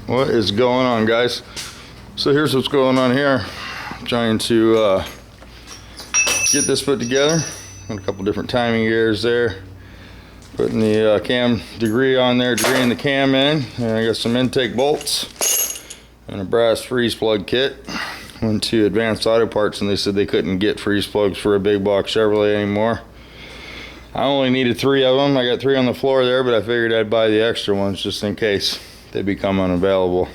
What is going on, guys? So here's what's going on here. I'm trying to get this put together. Got a couple different timing gears there. Putting the cam degree on there, degreeing the cam in. And I got some intake bolts and a brass freeze plug kit. Went to Advanced Auto Parts and they said they couldn't get freeze plugs for a big box Chevrolet anymore. I only needed 3 of them. I got 3 on the floor there, but I figured I'd buy the extra ones just in case they become unavailable.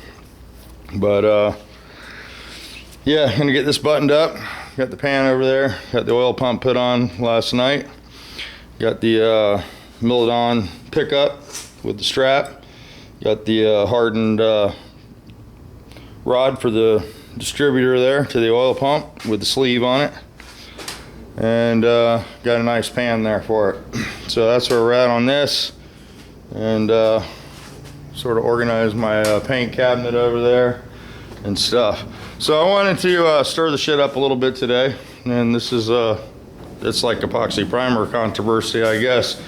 But yeah, gonna get this buttoned up. Got the pan over there. Got the oil pump put on last night. Got the milled-on pickup with the strap. Got the hardened rod for the distributor there to the oil pump with the sleeve on it. And got a nice pan there for it. So that's where we're at on this. And sort of organize my paint cabinet over there and stuff. So I wanted to stir the shit up a little bit today. And this is it's like epoxy primer controversy, I guess.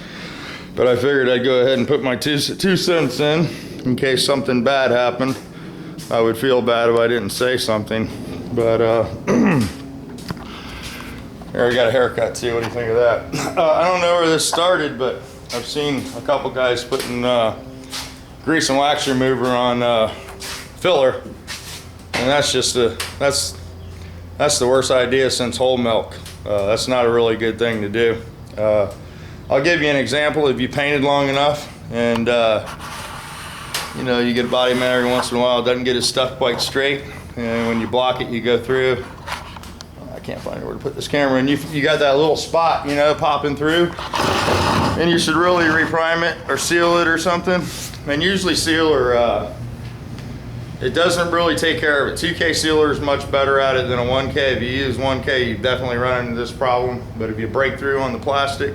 But I figured I'd go ahead and put my two cents in case something bad happened. I would feel bad if I didn't say something. But here, I got a haircut too. What do you think of that? I don't know where this started, but I've seen a couple guys putting grease and wax remover on filler, and that's just that's the worst idea since whole milk. That's not a really good thing to do. I'll give you an example. If you painted long enough, and you know, you get a body man every once in a while, it doesn't get its stuff quite straight, and when you block it, you go through. I can't find where to put this camera, and you got that little spot, you know, popping through, and you should really reprime it or seal it or something. And usually sealer, it doesn't really take care of it. 2K sealer is much better at it than a 1K. If you use 1K, you definitely run into this problem. But if you break through on the plastic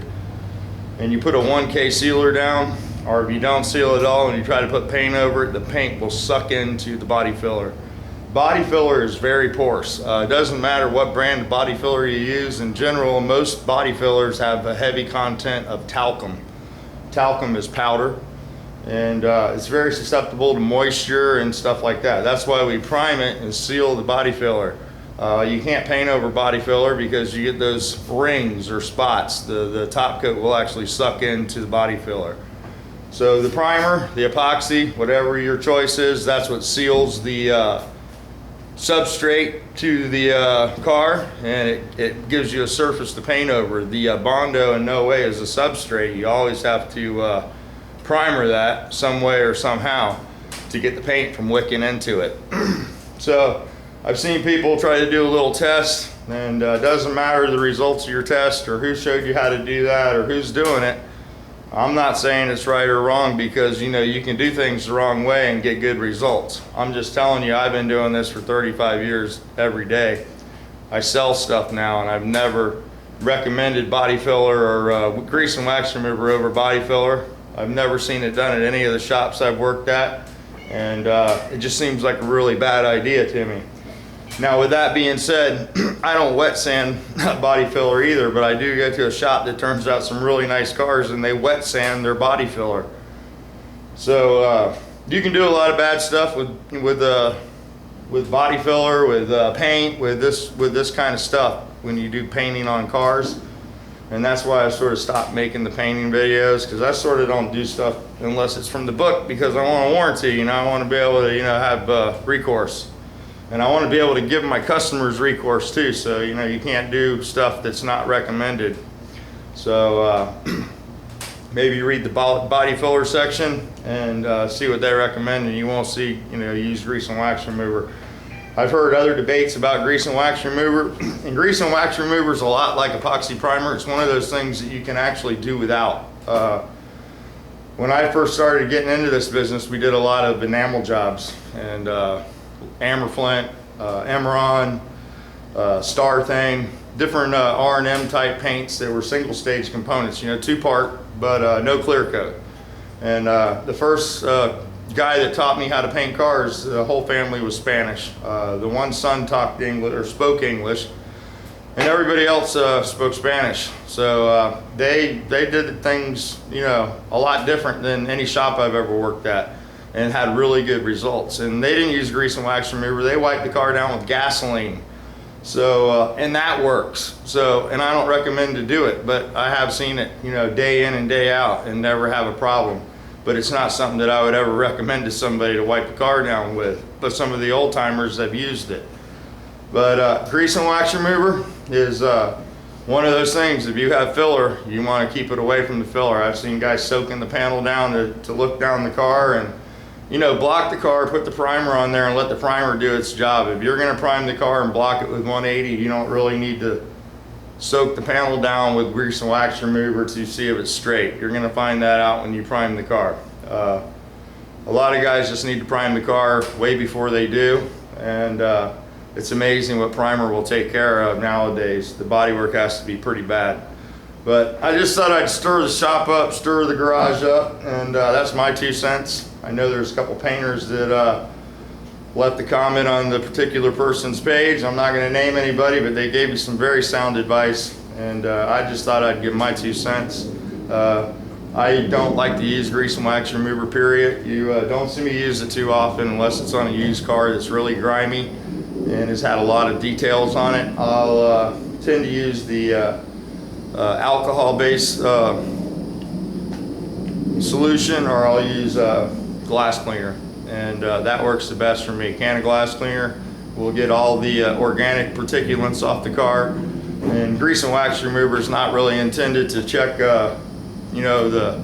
and you put a 1K sealer down, or if you don't seal it at all and you try to put paint over it, the paint will suck into the body filler. Body filler is very porous. It doesn't matter what brand of body filler you use. In general, most body fillers have a heavy content of talcum. Talcum is powder, and it's very susceptible to moisture and stuff like that. That's why we prime it and seal the body filler. You can't paint over body filler because you get those rings or spots. The top coat will actually suck into the body filler. So the primer, the epoxy, whatever your choice is, that's what seals the substrate to the car, and it gives you a surface to paint over. The Bondo in no way is a substrate. You always have to primer that some way or somehow to get the paint from wicking into it. So I've seen people try to do a little test, and it doesn't matter the results of your test or who showed you how to do that or who's doing it. I'm not saying it's right or wrong, because you know, you can do things the wrong way and get good results. I'm just telling you, I've been doing this for 35 years every day. I sell stuff now, and I've never recommended body filler or grease and wax remover over body filler. I've never seen it done at any of the shops I've worked at, and it just seems like a really bad idea to me. Now, with that being said, I don't wet sand body filler either, but I do go to a shop that turns out some really nice cars and they wet sand their body filler. So you can do a lot of bad stuff with body filler, with paint, with this kind of stuff when you do painting on cars. And that's why I sort of stopped making the painting videos, because I sort of don't do stuff unless it's from the book, because I want a warranty. You know, I want to be able to, you know, have recourse. And I want to be able to give my customers recourse too. So, you know, you can't do stuff that's not recommended. So maybe read the body filler section and see what they recommend, and you won't see, you know, use grease and wax remover. I've heard other debates about grease and wax remover, and grease and wax remover is a lot like epoxy primer. It's one of those things that you can actually do without. When I first started getting into this business, we did a lot of enamel jobs, and Amberflint, Emeron, Star Thing, different R&M type paints that were single stage components, you know, 2-part, but no clear coat. And the first guy that taught me how to paint cars, the whole family was Spanish. The one son talked English or spoke English, and everybody else spoke Spanish. So they did things, you know, a lot different than any shop I've ever worked at. and had really good results. And they didn't use grease and wax remover. They wiped the car down with gasoline. So, and that works. So, and I don't recommend to do it, but I have seen it, you know, day in and day out and never have a problem. But it's not something that I would ever recommend to somebody to wipe the car down with. But some of the old timers have used it. But grease and wax remover is one of those things. If you have filler, you want to keep it away from the filler. I've seen guys soaking the panel down to look down the car and, you know, block the car, put the primer on there and let the primer do its job. If you're going to prime the car and block it with 180, you don't really need to soak the panel down with grease and wax remover to see if it's straight. You're going to find that out when you prime the car. A lot of guys just need to prime the car way before they do, and it's amazing what primer will take care of nowadays. The bodywork has to be pretty bad. But I just thought I'd stir the shop up, stir the garage up, and that's my 2 cents. I know there's a couple painters that left a comment on the particular person's page. I'm not going to name anybody, but they gave me some very sound advice, and I just thought I'd give my 2 cents. I don't like to use grease and wax remover, period. You don't see me use it too often unless it's on a used car that's really grimy and has had a lot of details on it. I'll tend to use the alcohol-based solution, or I'll use glass cleaner, and that works the best for me. Can of glass cleaner will get all the organic particulates off the car, and grease and wax remover is not really intended to check you know, the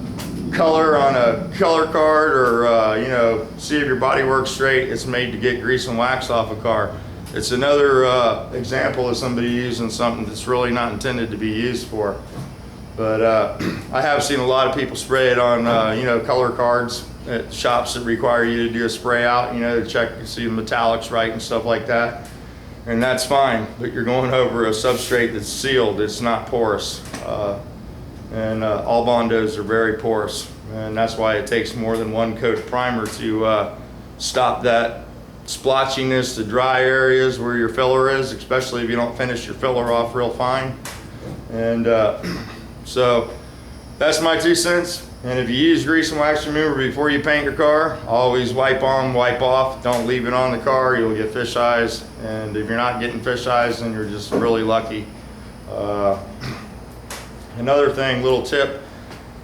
color on a color card, or you know, see if your body works straight. It's made to get grease and wax off a car. It's another example of somebody using something that's really not intended to be used for. But I have seen a lot of people spray it on you know, color cards at shops that require you to do a spray out, you know, to check to see the metallics right and stuff like that. And that's fine, but you're going over a substrate that's sealed. It's not porous. And all Bondos are very porous, and that's why it takes more than one coat of primer to stop that splotchiness, the dry areas where your filler is, especially if you don't finish your filler off real fine. And so that's my 2 cents. And if you use grease and wax remover before you paint your car, always wipe on, wipe off. Don't leave it on the car, you'll get fish eyes. And if you're not getting fish eyes, then you're just really lucky. Another thing, little tip,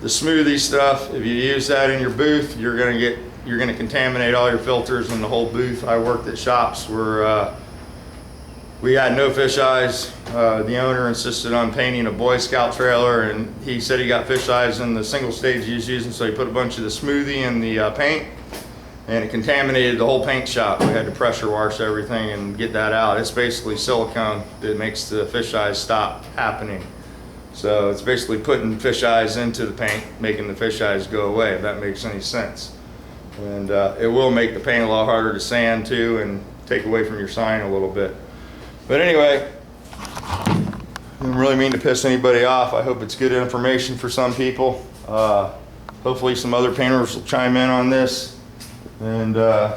the smoothie stuff, if you use that in your booth, you're gonna contaminate all your filters in the whole booth. I worked at shops where we had no fish eyes. The owner insisted on painting a Boy Scout trailer, and he said he got fish eyes in the single stage he was using, so he put a bunch of the smoothie in the paint, and it contaminated the whole paint shop. We had to pressure wash everything and get that out. It's basically silicone that makes the fish eyes stop happening. So it's basically putting fish eyes into the paint, making the fish eyes go away, if that makes any sense. And it will make the paint a lot harder to sand too, and take away from your sign a little bit. But anyway, I didn't really mean to piss anybody off. I hope it's good information for some people. Hopefully some other painters will chime in on this. And I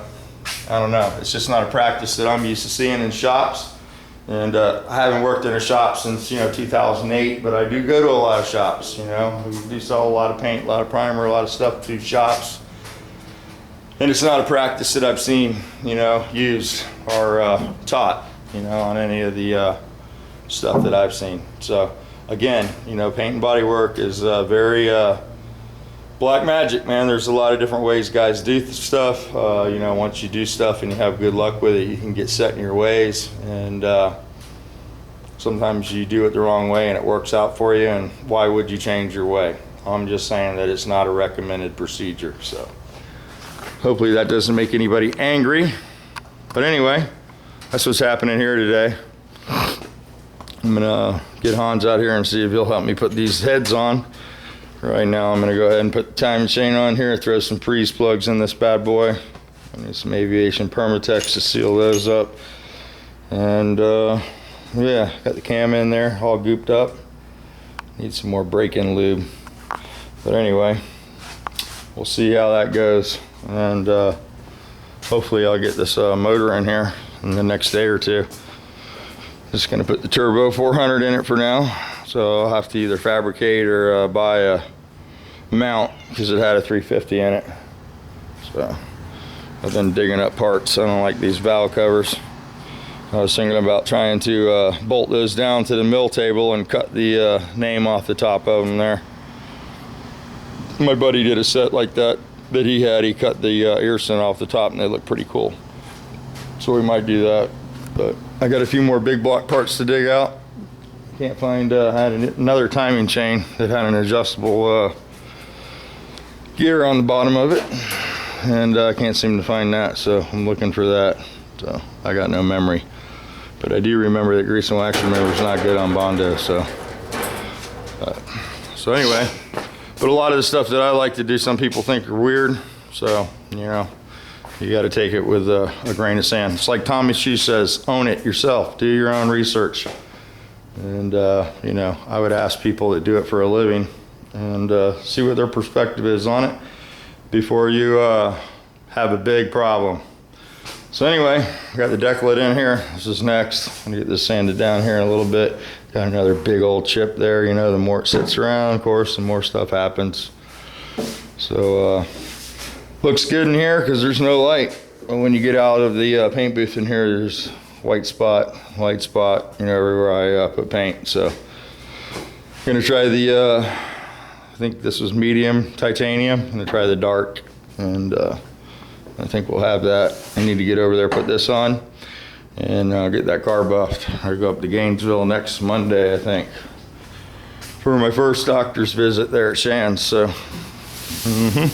don't know, it's just not a practice that I'm used to seeing in shops. And I haven't worked in a shop since, you know, 2008, but I do go to a lot of shops, you know. We do sell a lot of paint, a lot of primer, a lot of stuff to shops. And it's not a practice that I've seen, you know, used or taught, you know, on any of the stuff that I've seen. So again, you know, paint and body work is very black magic, man. There's a lot of different ways guys do stuff. You know, once you do stuff and you have good luck with it, you can get set in your ways, and sometimes you do it the wrong way and it works out for you, and why would you change your way? I'm just saying that it's not a recommended procedure. So hopefully that doesn't make anybody angry. But anyway, that's what's happening here today. I'm gonna get Hans out here and see if he'll help me put these heads on. Right now I'm gonna go ahead and put the timing chain on here, throw some freeze plugs in this bad boy. I need some aviation Permatex to seal those up. And yeah, got the cam in there all gooped up. Need some more break-in lube. But anyway, we'll see how that goes. And hopefully I'll get this motor in here in the next day or two. Just gonna put the turbo 400 in it for now. So I'll have to either fabricate or buy a mount, because it had a 350 in it. So I've been digging up parts. I don't like these valve covers. I was thinking about trying to bolt those down to the mill table and cut the name off the top of them there. My buddy did a set like that he had. He cut the ear cent off the top and they look pretty cool. So we might do that. But I got a few more big block parts to dig out. Can't find, I had another timing chain that had an adjustable gear on the bottom of it. And I can't seem to find that, so I'm looking for that. So I got no memory. But I do remember that grease and wax remover is not good on Bondo, so anyway. But a lot of the stuff that I like to do, some people think are weird. So, you know, you got to take it with a grain of sand. It's like Tommy Shoe says, own it yourself. Do your own research. And, you know, I would ask people that do it for a living and see what their perspective is on it before you have a big problem. So anyway, I got the deck lid in here. This is next. I'm gonna get this sanded down here in a little bit. Got another big old chip there. You know, the more it sits around, of course, the more stuff happens. So looks good in here because there's no light. But when you get out of the paint booth in here, there's white spot, you know, everywhere I put paint. So I'm gonna try the, I think this was medium titanium. I'm gonna try the dark, and I think we'll have that. I need to get over there, put this on, and get that car buffed. I go up to Gainesville next Monday, I think, for my first doctor's visit there at Shands. So I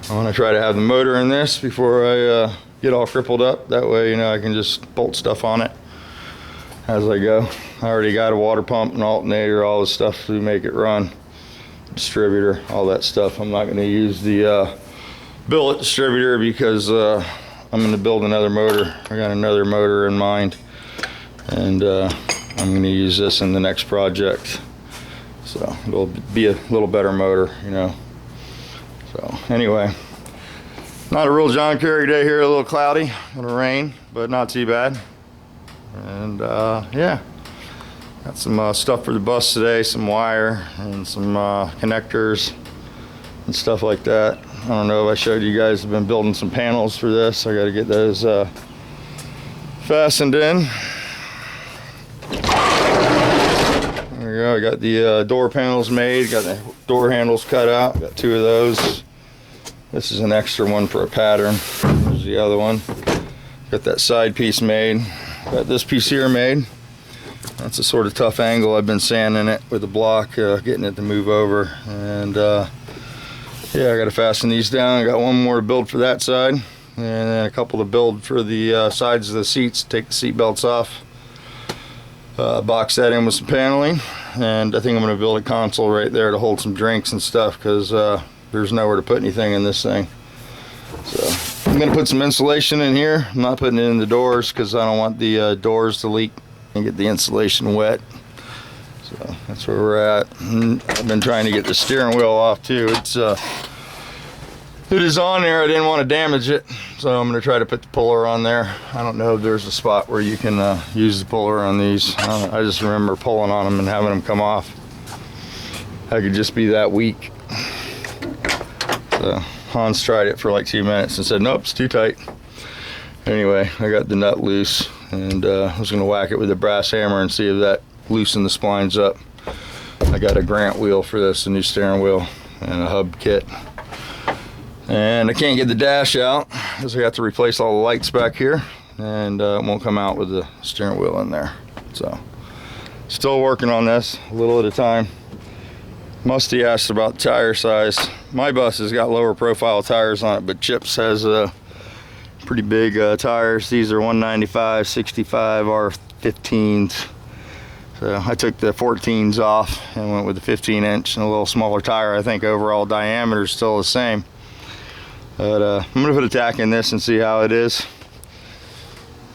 want to try to have the motor in this before I get all crippled up. That way, you know, I can just bolt stuff on it as I go. I already got a water pump and alternator, all the stuff to make it run, distributor, all that stuff. I'm not going to use the billet distributor because I'm going to build another motor. I got another motor in mind, and I'm going to use this in the next project. So it'll be a little better motor, you know. So anyway, not a real John Kerry day here, a little cloudy, gonna rain, but not too bad. And yeah, got some stuff for the bus today, some wire and some connectors and stuff like that. I don't know if I showed you guys, I've been building some panels for this. I got to get those fastened in. There we go. I got the door panels made, got the door handles cut out, got 2 of those. This is an extra one for a pattern. There's the other one. Got that side piece made. Got this piece here made. That's a sort of tough angle. I've been sanding it with a block, getting it to move over. And yeah, I got to fasten these down. I got one more to build for that side, and then a couple to build for the sides of the seats. Take the seat belts off, box that in with some paneling, and I think I'm going to build a console right there to hold some drinks and stuff, because there's nowhere to put anything in this thing. So I'm going to put some insulation in here. I'm not putting it in the doors because I don't want the doors to leak and get the insulation wet. So that's where we're at. And I've been trying to get the steering wheel off too. It is on there. I didn't want to damage it, so I'm going to try to put the puller on there. I don't know if there's a spot where you can use the puller on these. I just remember pulling on them and having them come off. I could just be that weak. So Hans tried it for like 2 minutes and said, nope, it's too tight. Anyway, I got the nut loose, and I was going to whack it with a brass hammer and see if that loosen the splines up. I got a Grant wheel for this, a new steering wheel and a hub kit. And I can't get the dash out because I got to replace all the lights back here, and it won't come out with the steering wheel in there. So still working on this a little at a time. Musty asked about tire size. My bus has got lower profile tires on it, but Chips has pretty big tires. These are 195 65 R15s. So I took the 14s off and went with the 15-inch and a little smaller tire. I think overall diameter is still the same. But I'm gonna put a tack in this and see how it is.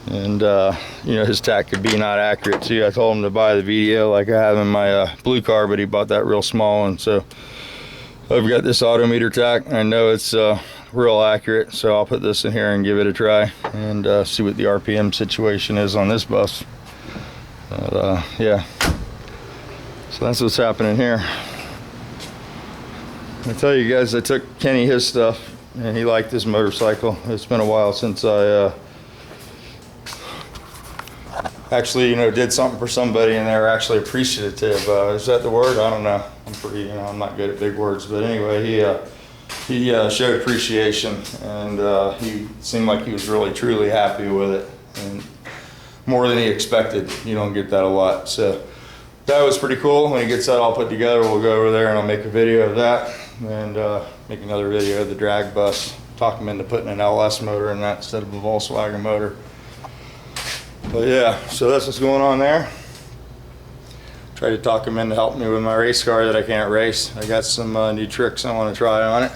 And you know, his tack could be not accurate too. I told him to buy the VDO like I have in my blue car, but he bought that real small, and so I've got this autometer tack. I know it's real accurate, so I'll put this in here and give it a try and see what the RPM situation is on this bus. But yeah, so that's what's happening here. I tell you guys, I took Kenny his stuff and he liked his motorcycle. It's been a while since I actually, did something for somebody and they were actually appreciative. Is that the word? I don't know. I'm pretty, I'm not good at big words, but anyway, he showed appreciation, and he seemed like he was really truly happy with it, and more than he expected. You don't get that a lot, so that was pretty cool. When he gets that all put together, we'll go over there and I'll make a video of that, and make another video of the drag bus, talk him into putting an LS motor in that instead of a Volkswagen motor. But yeah, so that's what's going on there. Tried to talk him into helping me with my race car that I can't race. I got some new tricks I want to try on it,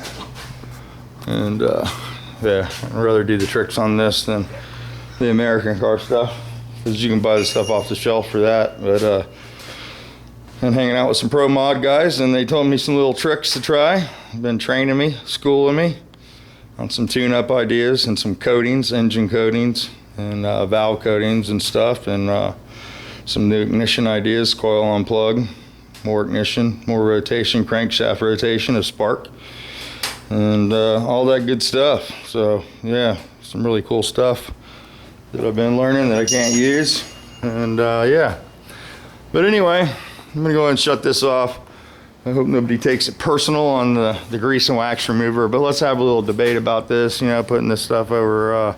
and yeah, I'd rather do the tricks on this than the American car stuff, because you can buy the stuff off the shelf for that. But I'm hanging out with some pro mod guys, and they told me some little tricks to try. Been training me, schooling me on some tune-up ideas and some coatings, engine coatings, and valve coatings and stuff, and some new ignition ideas, coil unplug, more ignition, more rotation, crankshaft rotation, a spark, and all that good stuff. So yeah, some really cool stuff that I've been learning that I can't use, and yeah. But anyway, I'm gonna go ahead and shut this off. I hope nobody takes it personal on the grease and wax remover, but let's have a little debate about this, putting this stuff over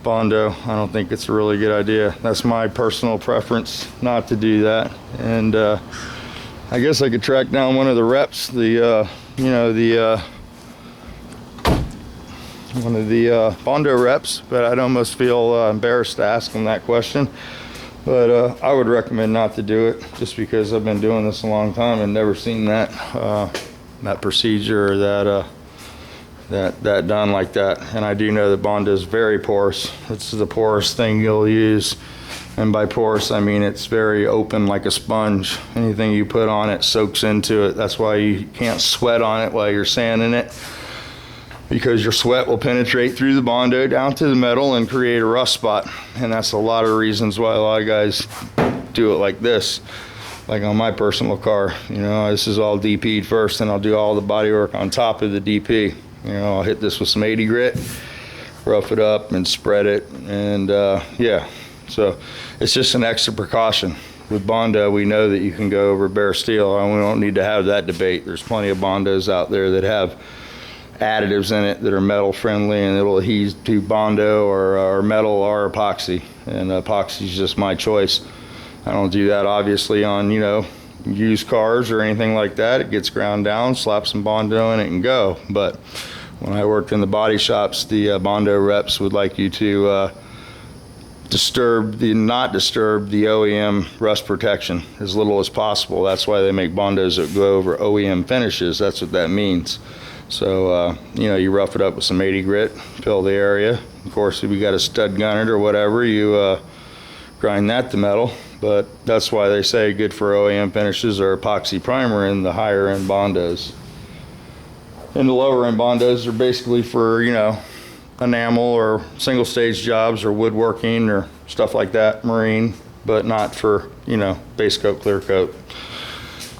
Bondo. I don't think it's a really good idea. That's my personal preference, not to do that. And I guess I could track down one of the reps, one of the Bondo reps, but I'd almost feel embarrassed to ask him that question. But I would recommend not to do it, just because I've been doing this a long time and never seen that that procedure or that done like that. And I do know that Bondo is very porous. This is the porous thing you'll use, and by porous I mean it's very open like a sponge. Anything you put on it soaks into it. That's why you can't sweat on it while you're sanding it, because your sweat will penetrate through the Bondo down to the metal and create a rust spot. And that's a lot of reasons why a lot of guys do it like this. Like on my personal car, this is all DP'd first, and I'll do all the body work on top of the DP. I'll hit this with some 80 grit, rough it up and spread it, and yeah, so it's just an extra precaution. With Bondo, we know that you can go over bare steel, and we don't need to have that debate. There's plenty of Bondos out there that have additives in it that are metal friendly, and it'll adhere to Bondo or metal or epoxy, and epoxy is just my choice. I don't do that obviously on used cars or anything like that. It gets ground down, slap some Bondo in it and go. But when I worked in the body shops, the Bondo reps would like you to not disturb the OEM rust protection as little as possible. That's why they make Bondos that go over OEM finishes. That's what that means. So you rough it up with some 80 grit, fill the area. Of course, if you got a stud gunner or whatever, you grind that to metal. But that's why they say good for OEM finishes or epoxy primer in the higher end Bondos. And the lower end Bondos are basically for, enamel or single stage jobs or woodworking or stuff like that, marine, but not for, base coat, clear coat.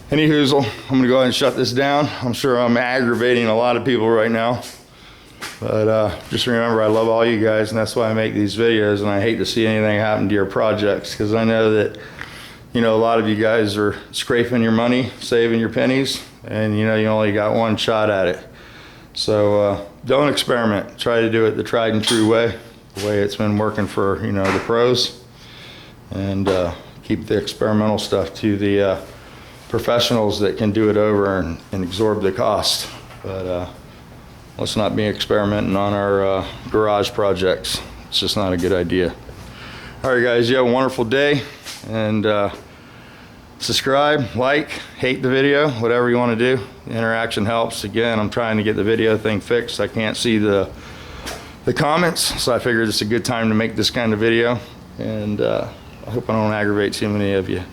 Any hoozle, I'm gonna go ahead and shut this down. I'm sure I'm aggravating a lot of people right now. But just remember, I love all you guys, and that's why I make these videos, and I hate to see anything happen to your projects, because I know that, a lot of you guys are scraping your money, saving your pennies, and you only got one shot at it. So don't experiment. Try to do it the tried and true way, the way it's been working for, the pros, and keep the experimental stuff to the professionals that can do it over and absorb the cost. But let's not be experimenting on our garage projects. It's just not a good idea. All right, guys, you have a wonderful day, and subscribe, like, hate the video, whatever you want to do. The interaction helps. Again, I'm trying to get the video thing fixed. I can't see the comments, so I figured it's a good time to make this kind of video, and I hope I don't aggravate too many of you.